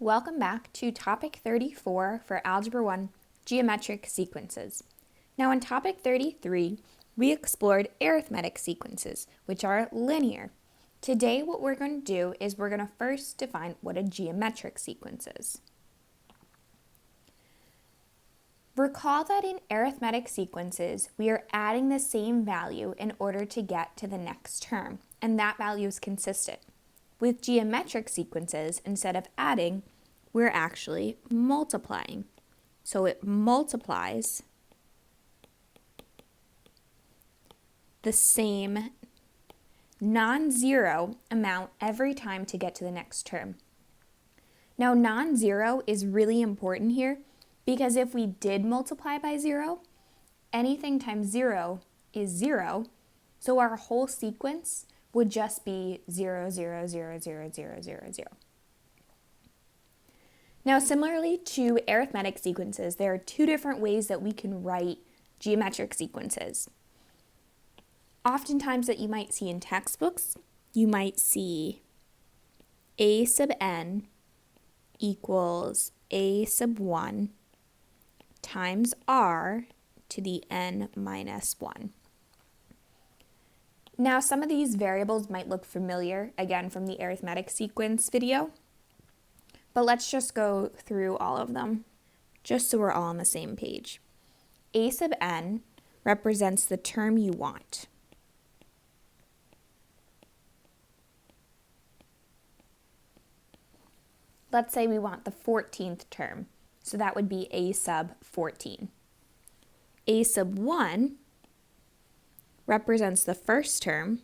Welcome back to topic 34 for Algebra 1, Geometric Sequences. Now in topic 33, we explored arithmetic sequences, which are linear. Today what we're going to do is we're going to first define what a geometric sequence is. Recall that in arithmetic sequences, we are adding the same value in order to get to the next term, and that value is consistent. With geometric sequences, instead of adding, we're actually multiplying. So it multiplies the same non-zero amount every time to get to the next term. Now, non-zero is really important here because if we did multiply by 0, anything times 0 is 0, so our whole sequence would just be 0, 0, 0, 0, 0, 0, 0. Now, similarly to arithmetic sequences, there are two different ways that we can write geometric sequences. Oftentimes that you might see in textbooks, you might see a sub n equals a sub 1 times r to the n minus 1. Now, some of these variables might look familiar, again, from the arithmetic sequence video, but let's just go through all of them, just so we're all on the same page. A sub n represents the term you want. Let's say we want the 14th term, so that would be a sub 14. A sub 1 represents the first term,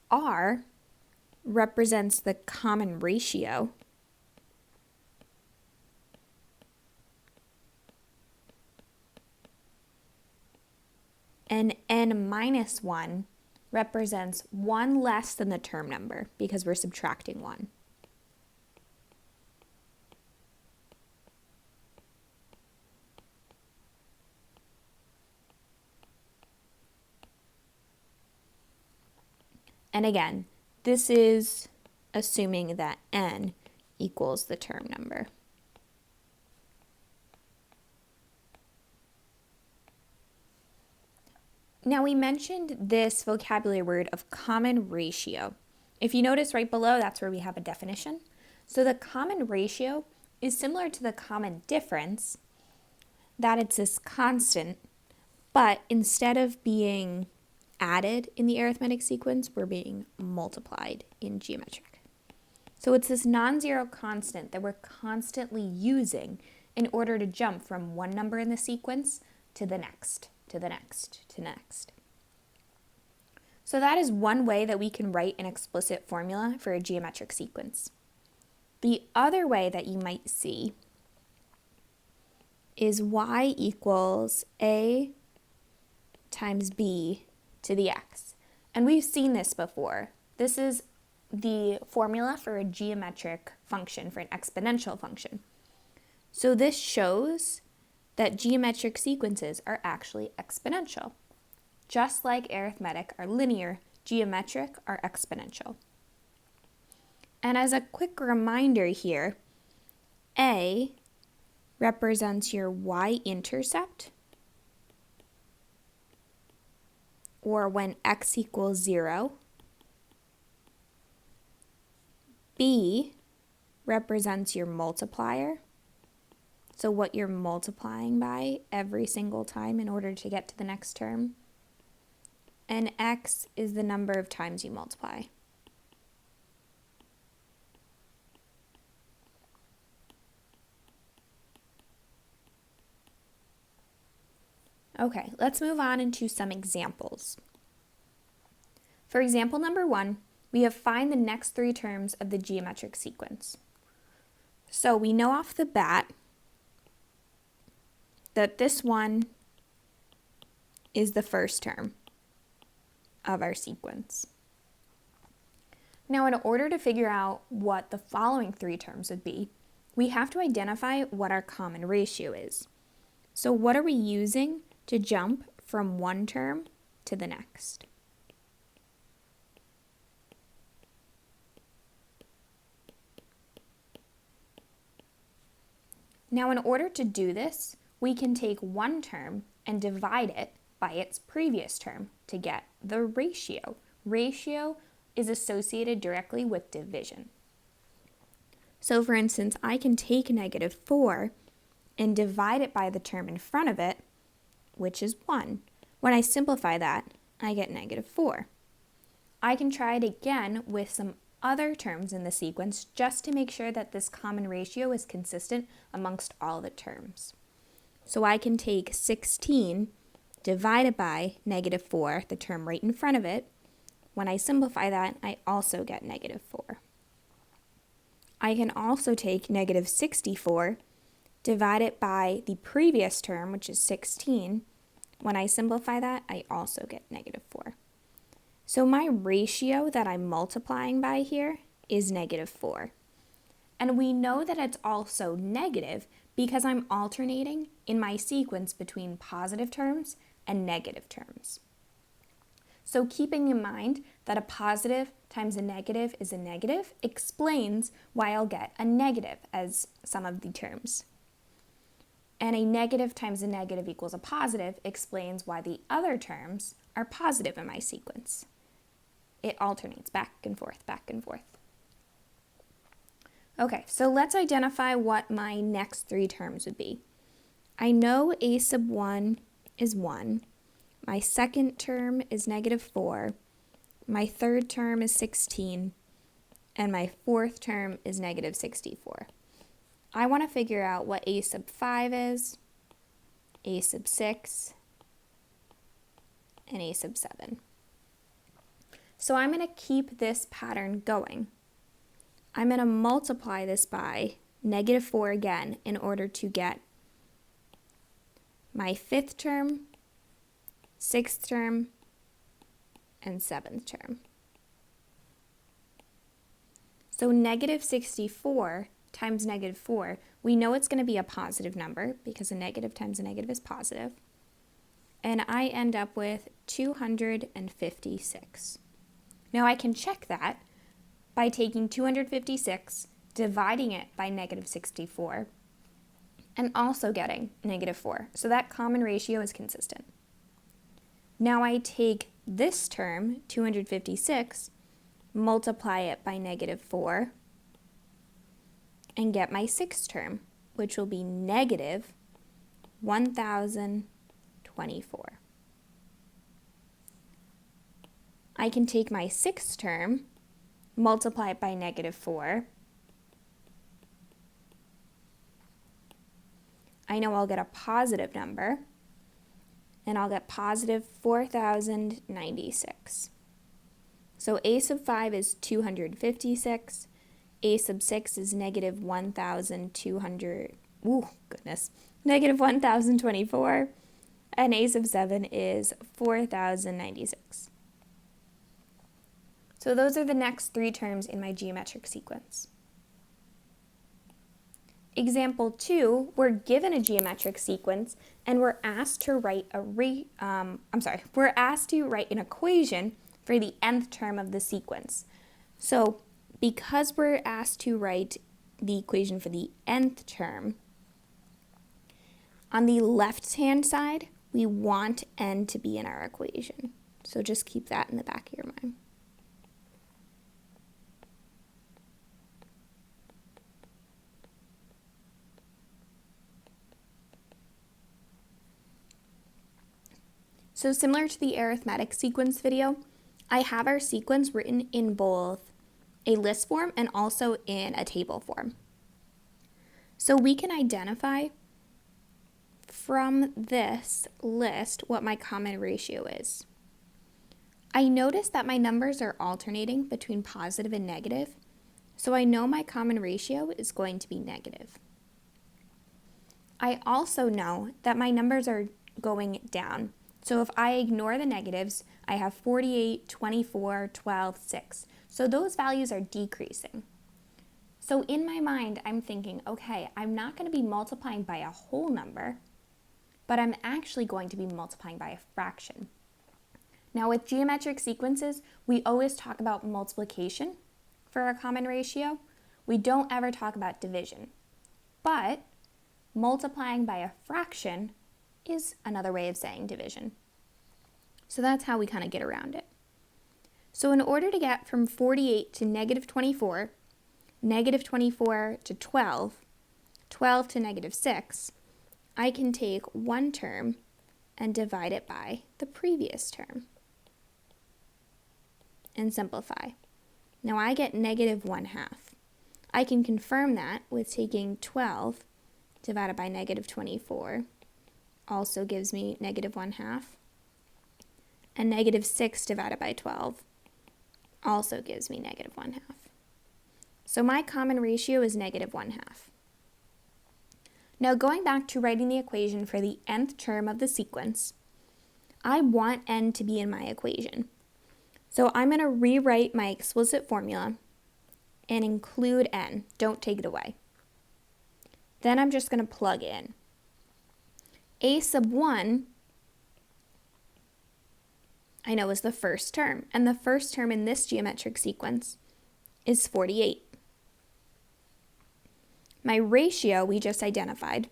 r represents the common ratio, and n minus 1 represents one less than the term number because we're subtracting 1. And again, this is assuming that n equals the term number. Now, we mentioned this vocabulary word of common ratio. If you notice right below, that's where we have a definition. So the common ratio is similar to the common difference, that it's this constant, but instead of being added in the arithmetic sequence, we're being multiplied in geometric. So it's this non-zero constant that we're constantly using in order to jump from one number in the sequence to the next, to the next, to next. So that is one way that we can write an explicit formula for a geometric sequence. The other way that you might see is y equals a times b to the x. And we've seen this before. This is the formula for a geometric function, for an exponential function. So this shows that geometric sequences are actually exponential. Just like arithmetic are linear, geometric are exponential. And as a quick reminder here, a represents your y-intercept, or when x equals 0. B represents your multiplier, so what you're multiplying by every single time in order to get to the next term. And x is the number of times you multiply. Okay, let's move on into some examples. For example number 1, we have find the next 3 terms of the geometric sequence. So we know off the bat that this one is the first term of our sequence. Now, in order to figure out what the following 3 terms would be, we have to identify what our common ratio is. So what are we using to jump from one term to the next? Now, in order to do this, we can take one term and divide it by its previous term to get the ratio. Ratio is associated directly with division. So for instance, I can take -4 and divide it by the term in front of it, which is 1. When I simplify that, I get -4. I can try it again with some other terms in the sequence just to make sure that this common ratio is consistent amongst all the terms. So I can take 16 divided by -4, the term right in front of it. When I simplify that, I also get -4. I can also take -64, divide it by the previous term, which is 16. When I simplify that, I also get -4. So my ratio that I'm multiplying by here is -4. And we know that it's also negative because I'm alternating in my sequence between positive terms and negative terms. So keeping in mind that a positive times a negative is a negative explains why I'll get a negative as some of the terms. And a negative times a negative equals a positive explains why the other terms are positive in my sequence. It alternates back and forth, back and forth. Okay, so let's identify what my next 3 terms would be. I know a sub 1 is 1. My second term is -4. My third term is 16. And my fourth term is -64. I want to figure out what a sub 5 is, a sub 6, and a sub 7. So I'm going to keep this pattern going. I'm going to multiply this by -4 again in order to get my 5th term, 6th term, and 7th term. So -64 times -4, we know it's going to be a positive number because a negative times a negative is positive. And I end up with 256. Now I can check that by taking 256, dividing it by -64, and also getting -4. So that common ratio is consistent. Now I take this term, 256, multiply it by -4, and get my 6th term, which will be -1024. I can take my 6th term, multiply it by -4. I know I'll get a positive number, and I'll get positive 4096. So a sub 5 is 256, a sub 6 is -1200, -1024, and a sub 7 is 4096. So those are the next 3 terms in my geometric sequence. Example 2, we're given a geometric sequence and we're asked to write an equation for the nth term of the sequence. So because we're asked to write the equation for the nth term, on the left-hand side, we want n to be in our equation. So just keep that in the back of your mind. So similar to the arithmetic sequence video, I have our sequence written in both a list form and also in a table form. So we can identify from this list what my common ratio is. I notice that my numbers are alternating between positive and negative, so I know my common ratio is going to be negative. I also know that my numbers are going down. So if I ignore the negatives, I have 48, 24, 12, 6. So those values are decreasing. So in my mind, I'm thinking, okay, I'm not going to be multiplying by a whole number, but I'm actually going to be multiplying by a fraction. Now with geometric sequences, we always talk about multiplication for our common ratio. We don't ever talk about division. But multiplying by a fraction is another way of saying division. So that's how we kind of get around it. So in order to get from 48 to negative 24, negative 24 to 12, 12 to negative 6, I can take one term and divide it by the previous term and simplify. Now I get negative 1/2. I can confirm that with taking 12 divided by negative 24, also gives me negative 1/2, and negative 6 divided by 12 also gives me negative 1/2. So my common ratio is negative 1/2. Now going back to writing the equation for the nth term of the sequence, I want n to be in my equation. So I'm going to rewrite my explicit formula and include n. Don't take it away. Then I'm just going to plug in. A sub 1, I know, is the first term, and the first term in this geometric sequence is 48. My ratio we just identified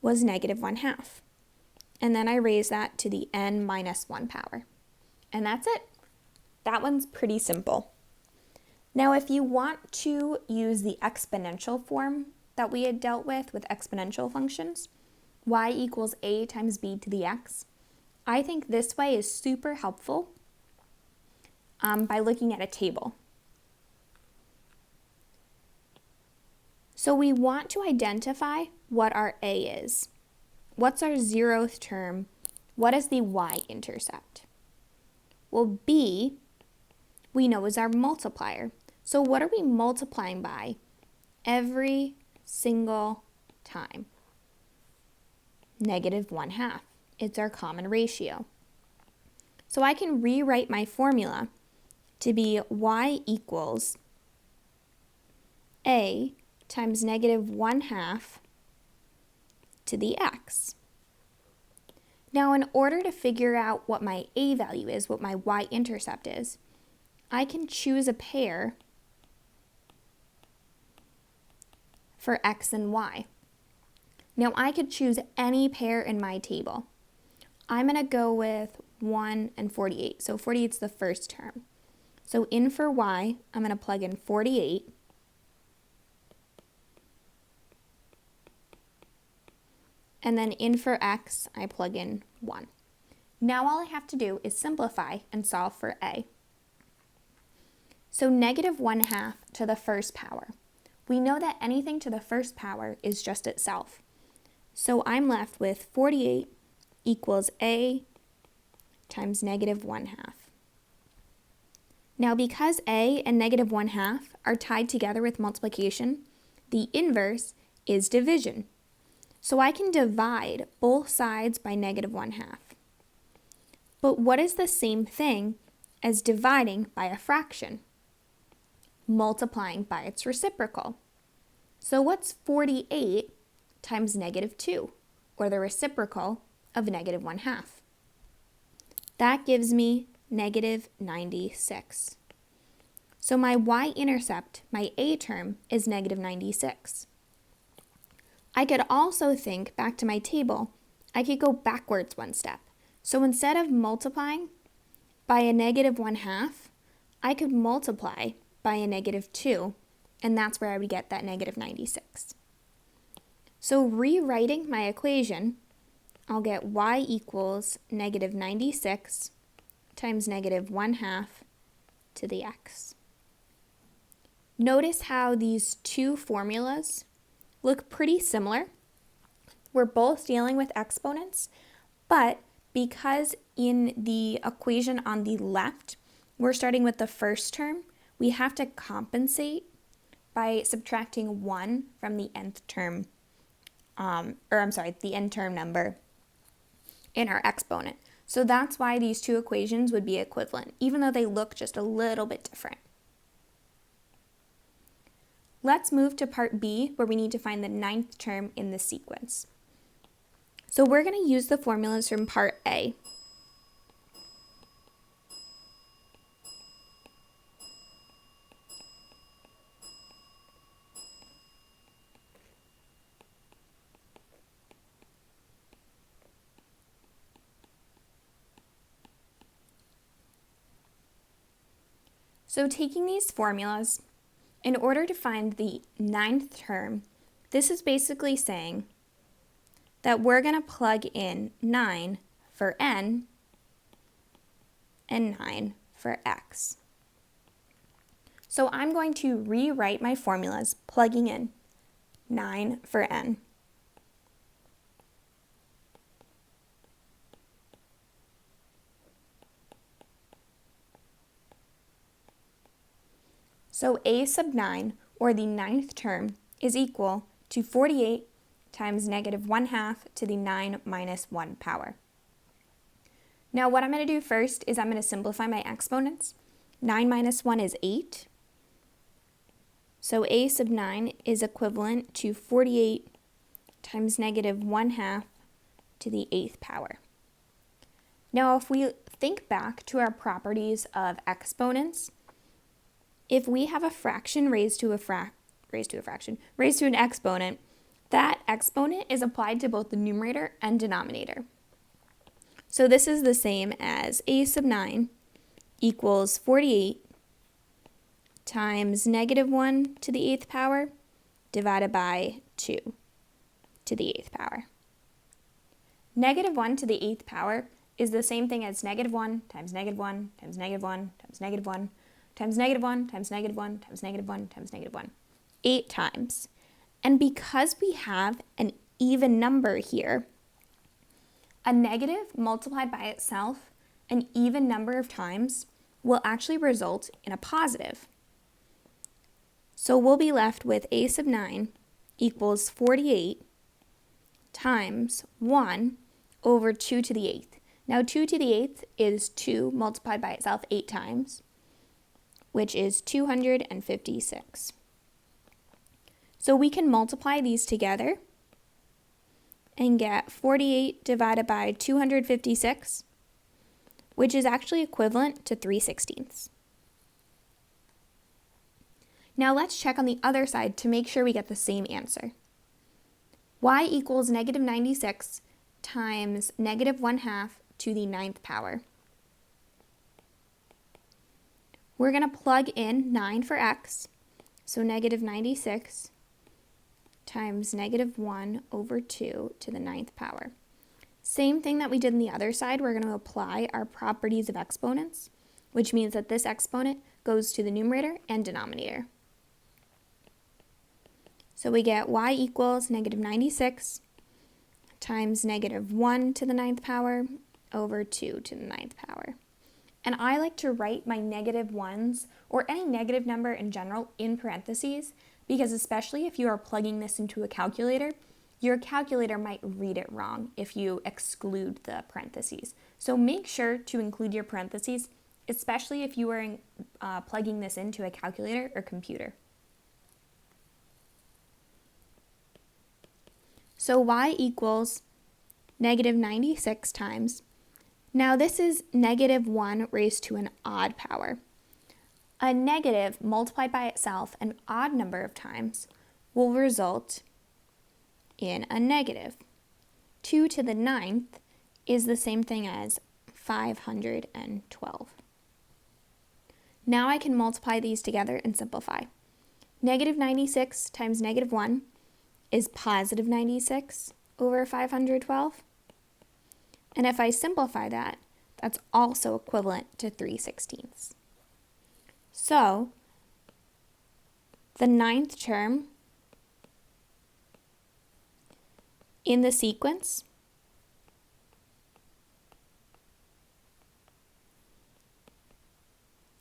was negative 1/2. And then I raise that to the n minus 1 power. And that's it. That one's pretty simple. Now, if you want to use the exponential form that we had dealt with exponential functions, y equals a times b to the x, I think this way is super helpful by looking at a table. So we want to identify what our a is. What's our 0th term? What is the y-intercept? Well, b, we know, is our multiplier. So what are we multiplying by every single time? Negative 1/2. It's our common ratio. So I can rewrite my formula to be y equals a times negative 1/2 to the x. Now, in order to figure out what my a value is, what my y-intercept is, I can choose a pair for x and y. Now, I could choose any pair in my table. I'm going to go with 1 and 48. So 48 is the first term. So in for y, I'm going to plug in 48. And then in for x, I plug in 1. Now all I have to do is simplify and solve for a. So negative 1/2 to the first power. We know that anything to the first power is just itself. So I'm left with 48 equals a times negative 1/2. Now because a and negative 1/2 are tied together with multiplication, the inverse is division. So I can divide both sides by negative 1/2. But what is the same thing as dividing by a fraction? Multiplying by its reciprocal. So what's 48 times negative 2, or the reciprocal of negative 1/2? That gives me negative 96. So my y-intercept, my a term, is negative 96. I could also think, back to my table, I could go backwards one step. So instead of multiplying by a negative 1/2, I could multiply by a negative 2, and that's where I would get that negative 96. So rewriting my equation, I'll get y equals negative 96 times negative 1/2 to the x. Notice how these two formulas look pretty similar. We're both dealing with exponents, but because in the equation on the left, we're starting with the first term, we have to compensate by subtracting 1 from the nth term, the nth term number in our exponent. So that's why these two equations would be equivalent, even though they look just a little bit different. Let's move to part B, where we need to find the 9th term in the sequence. So we're going to use the formulas from part A. So taking these formulas, in order to find the 9th term, this is basically saying that we're going to plug in 9 for n and 9 for x. So I'm going to rewrite my formulas plugging in 9 for n. So a sub 9, or the 9th term, is equal to 48 times negative 1/2 to the 9 minus 1 power. Now what I'm going to do first is I'm going to simplify my exponents. 9 minus 1 is 8. So a sub 9 is equivalent to 48 times negative 1/2 to the 8th power. Now if we think back to our properties of exponents, if we have a fraction raised to an exponent, that exponent is applied to both the numerator and denominator. So this is the same as a sub 9 equals 48 times negative 1 to the 8th power divided by 2 to the 8th power. Negative 1 to the 8th power is the same thing as negative 1 times negative 1 times negative 1 times negative 1 times negative 1 times negative 1 times negative 1 times negative 1. 8 times. And because we have an even number here, a negative multiplied by itself an even number of times will actually result in a positive. So we'll be left with a sub 9 equals 48 times 1 over 2 to the 8th. Now 2 to the 8th is 2 multiplied by itself 8 times, which is 256. So we can multiply these together and get 48 divided by 256, which is actually equivalent to 3/16. Now let's check on the other side to make sure we get the same answer. Y equals negative 96 times negative 1/2 to the 9th power. We're going to plug in 9 for x, so negative 96 times negative 1 over 2 to the 9th power. Same thing that we did on the other side, we're going to apply our properties of exponents, which means that this exponent goes to the numerator and denominator. So we get y equals negative 96 times negative 1 to the 9th power over 2 to the 9th power. And I like to write my negative ones or any negative number in general in parentheses, because especially if you are plugging this into a calculator, your calculator might read it wrong if you exclude the parentheses. So make sure to include your parentheses, especially if you are plugging this into a calculator or computer. So y equals negative 96 times. Now this is negative 1 raised to an odd power. A negative multiplied by itself an odd number of times will result in a negative. 2 to the 9th is the same thing as 512. Now I can multiply these together and simplify. Negative 96 times negative 1 is positive 96 over 512. And if I simplify that, that's also equivalent to 3/16. So the 9th term in the sequence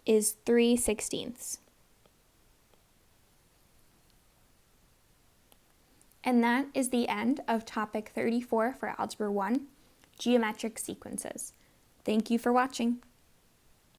is 3/16. And that is the end of topic 34 for Algebra 1, Geometric Sequences. Thank you for watching.